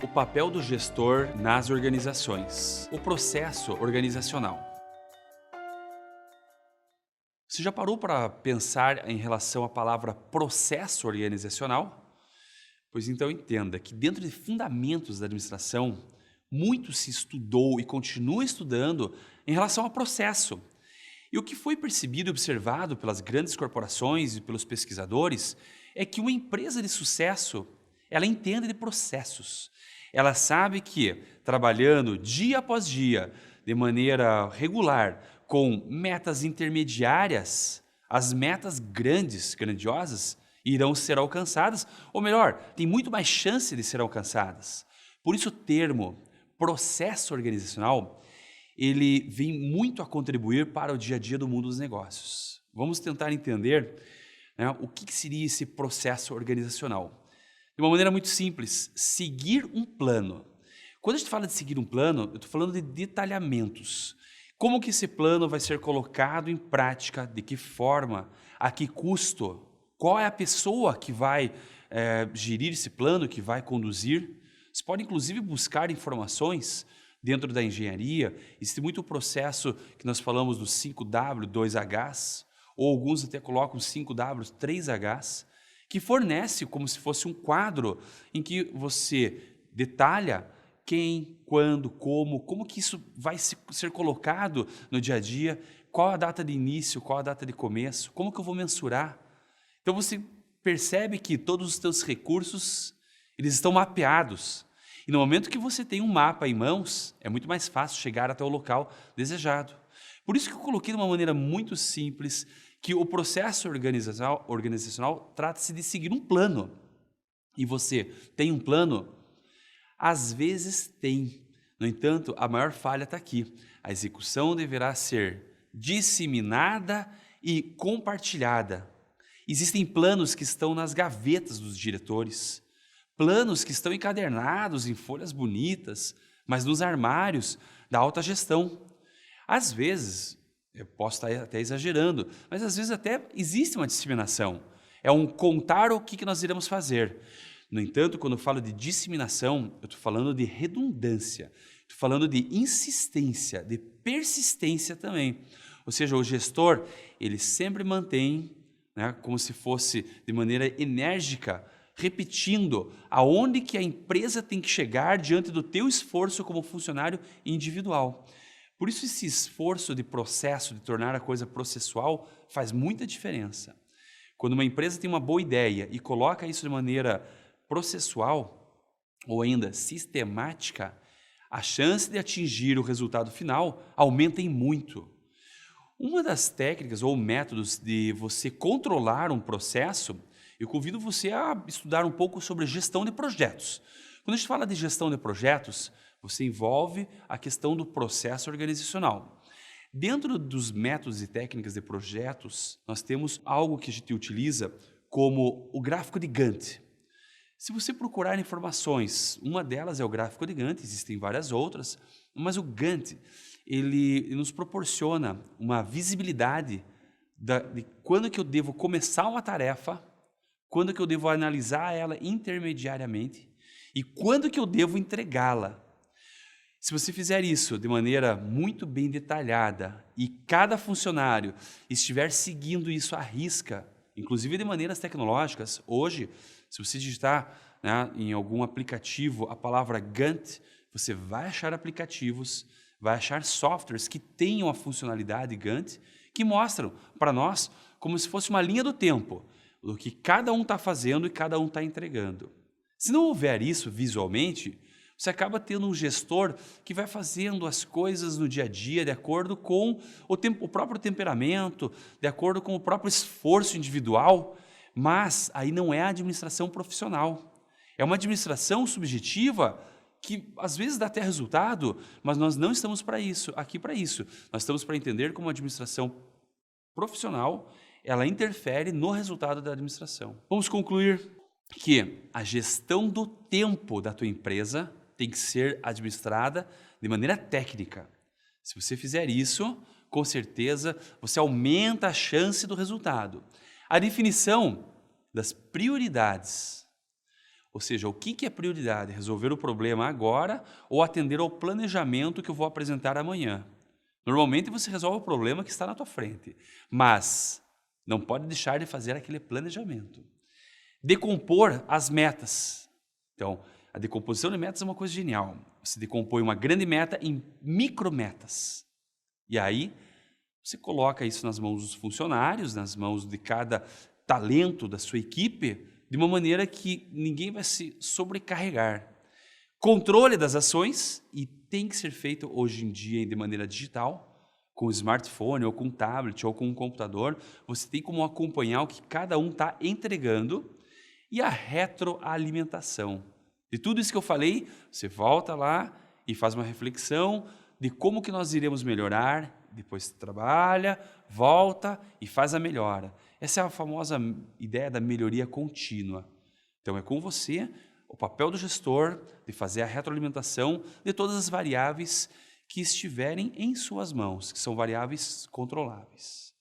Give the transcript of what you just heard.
O papel do gestor nas organizações. O processo organizacional. Você já parou para pensar em relação à palavra processo organizacional? Pois então entenda que dentro de fundamentos da administração, muito se estudou e continua estudando em relação ao processo. E o que foi percebido e observado pelas grandes corporações e pelos pesquisadores é que uma empresa de sucesso, ela entende de processos. Ela sabe que, trabalhando dia após dia, de maneira regular, com metas intermediárias, as metas grandiosas, irão ser alcançadas, ou melhor, tem muito mais chance de ser alcançadas. Por isso o termo processo organizacional, ele vem muito a contribuir para o dia a dia do mundo dos negócios. Vamos tentar entender, o que seria esse processo organizacional. De uma maneira muito simples, seguir um plano. Quando a gente fala de seguir um plano, eu estou falando de detalhamentos. Como que esse plano vai ser colocado em prática, de que forma, a que custo, qual é a pessoa que vai gerir esse plano, que vai conduzir. Você pode inclusive buscar informações dentro da engenharia. Existe muito processo que nós falamos do 5W, 2Hs, ou alguns até colocam 5W, 3Hs, que fornece como se fosse um quadro em que você detalha quem, quando, como que isso vai ser colocado no dia a dia, qual a data de início, qual a data de começo, como que eu vou mensurar. Então você percebe que todos os teus recursos, eles estão mapeados. E no momento que você tem um mapa em mãos, é muito mais fácil chegar até o local desejado. Por isso que eu coloquei de uma maneira muito simples que o processo organizacional trata-se de seguir um plano. E você tem um plano? Às vezes tem. No entanto, a maior falha está aqui. A execução deverá ser disseminada e compartilhada. Existem planos que estão nas gavetas dos diretores, planos que estão encadernados em folhas bonitas, mas nos armários da alta gestão. Às vezes, eu posso estar até exagerando, mas às vezes até existe uma disseminação. É um contar o que nós iremos fazer. No entanto, quando eu falo de disseminação, eu estou falando de redundância, estou falando de insistência, de persistência também. Ou seja, o gestor, ele sempre mantém, como se fosse de maneira enérgica, repetindo aonde que a empresa tem que chegar diante do teu esforço como funcionário individual. Por isso esse esforço de processo, de tornar a coisa processual, faz muita diferença. Quando uma empresa tem uma boa ideia e coloca isso de maneira processual, ou ainda sistemática, a chance de atingir o resultado final aumenta em muito. Uma das técnicas ou métodos de você controlar um processo, eu convido você a estudar um pouco sobre gestão de projetos. Quando a gente fala de gestão de projetos, você envolve a questão do processo organizacional. Dentro dos métodos e técnicas de projetos, nós temos algo que a gente utiliza como o gráfico de Gantt. Se você procurar informações, uma delas é o gráfico de Gantt, existem várias outras, mas o Gantt, ele nos proporciona uma visibilidade de quando que eu devo começar uma tarefa, quando que eu devo analisar ela intermediariamente e quando que eu devo entregá-la. Se você fizer isso de maneira muito bem detalhada e cada funcionário estiver seguindo isso à risca, inclusive de maneiras tecnológicas, hoje, se você digitar em algum aplicativo a palavra Gantt, você vai achar aplicativos, vai achar softwares que tenham a funcionalidade Gantt, que mostram para nós como se fosse uma linha do tempo, do que cada um está fazendo e cada um está entregando. Se não houver isso visualmente, você acaba tendo um gestor que vai fazendo as coisas no dia a dia de acordo com o próprio temperamento, de acordo com o próprio esforço individual, mas aí não é a administração profissional. É uma administração subjetiva que às vezes dá até resultado, mas nós não estamos aqui para isso. Nós estamos para entender como a administração profissional, ela interfere no resultado da administração. Vamos concluir que a gestão do tempo da tua empresa tem que ser administrada de maneira técnica. Se você fizer isso, com certeza você aumenta a chance do resultado. A definição das prioridades Ou seja, o que é prioridade? Resolver o problema agora ou atender ao planejamento que eu vou apresentar amanhã? Normalmente você resolve o problema que está na tua frente, mas não pode deixar de fazer aquele planejamento. Decompor as metas. Então, a decomposição de metas é uma coisa genial. Você decompõe uma grande meta em micrometas. E aí, você coloca isso nas mãos dos funcionários, nas mãos de cada talento da sua equipe, de uma maneira que ninguém vai se sobrecarregar. Controle das ações, e tem que ser feito hoje em dia de maneira digital, com smartphone, ou com tablet, ou com um computador. Você tem como acompanhar o que cada um está entregando. E a retroalimentação. De tudo isso que eu falei, você volta lá e faz uma reflexão de como que nós iremos melhorar, depois você trabalha, volta e faz a melhora. Essa é a famosa ideia da melhoria contínua. Então é com você o papel do gestor de fazer a retroalimentação de todas as variáveis que estiverem em suas mãos, que são variáveis controláveis.